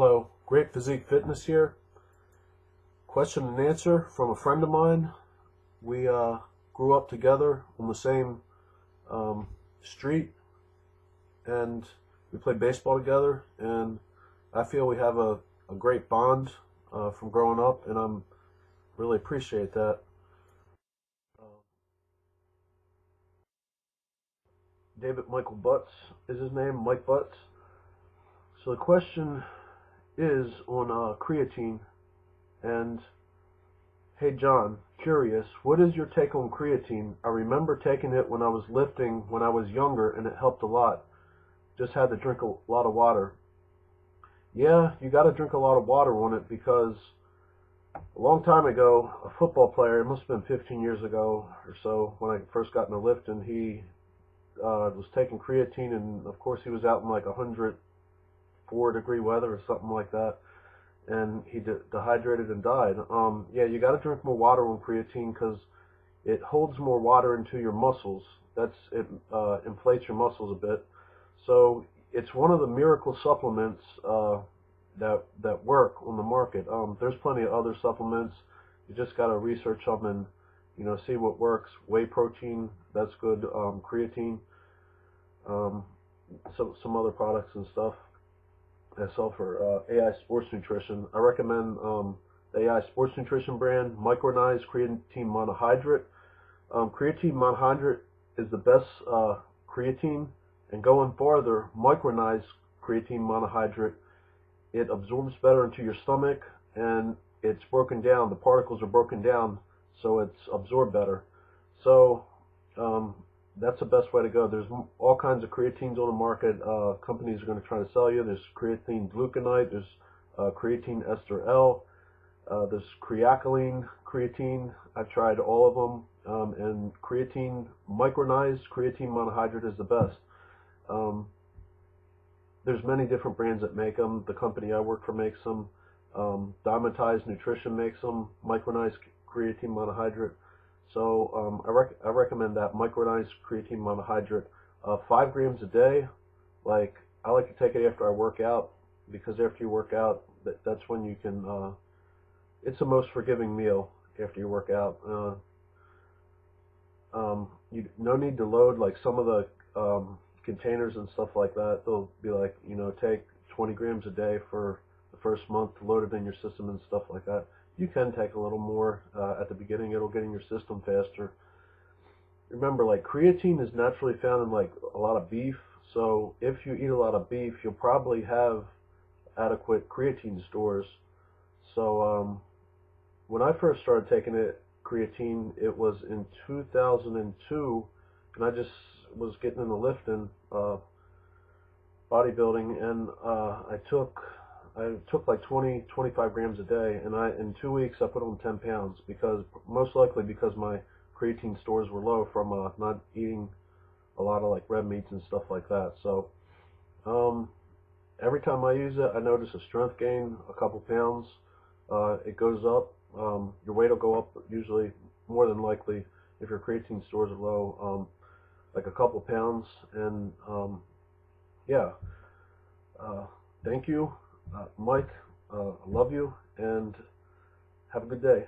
Hello, Great Physique Fitness here. Question and answer from a friend of mine. We grew up together on the same street, and we played baseball together, and I feel we have a great bond from growing up, and I'm really appreciate that. Uh, David Michael Butts is his name, Mike Butts. So the question is on creatine. And hey John, curious, what is your take on creatine? I remember taking it when I was lifting when I was younger, and it helped a lot. Just had to drink a lot of water. Yeah, you got to drink a lot of water on it, because a long time ago, a football player, it must have been 15 years ago or so, when I first got into lifting, he was taking creatine, and of course he was out in like 104-degree weather or something like that, and he dehydrated and died. Yeah, you got to drink more water on creatine, because it holds more water into your muscles. It inflates your muscles a bit. So it's one of the miracle supplements that work on the market. There's plenty of other supplements. You just got to research them and see what works. Whey protein, that's good. Creatine, some other products and stuff. I sell for AI Sports Nutrition. I recommend the AI Sports Nutrition brand, micronized creatine monohydrate. Creatine monohydrate is the best creatine, and going farther, micronized creatine monohydrate, it absorbs better into your stomach, and it's broken down. The particles are broken down, so it's absorbed better. So that's the best way to go. There's all kinds of creatines on the market. Companies are going to try to sell you. There's creatine gluconate. There's creatine ester L. There's creatinine creatine. I've tried all of them. And creatine, micronized creatine monohydrate is the best. There's many different brands that make them. The company I work for makes them. Diamantized Nutrition makes them, micronized creatine monohydrate. So I recommend that micronized creatine monohydrate, 5 grams a day. Like, I like to take it after I work out, because after you work out, that's when you can. It's the most forgiving meal after you work out. You no need to load like some of the containers and stuff like that. They'll be like, take 20 grams a day for the first month, load it in your system and stuff like that. You can take a little more at the beginning. It'll get in your system faster. Remember, like, creatine is naturally found in like a lot of beef. So if you eat a lot of beef, you'll probably have adequate creatine stores. So when I first started taking creatine, it was in 2002, and I just was getting into lifting, bodybuilding, and I took like 25 grams a day, and in 2 weeks I put on 10 pounds, most likely because my creatine stores were low from not eating a lot of like red meats and stuff like that. So every time I use it, I notice a strength gain, a couple pounds. It goes up. Your weight will go up, usually, more than likely, if your creatine stores are low, like a couple pounds. And yeah, thank you, Mike. I love you, and have a good day.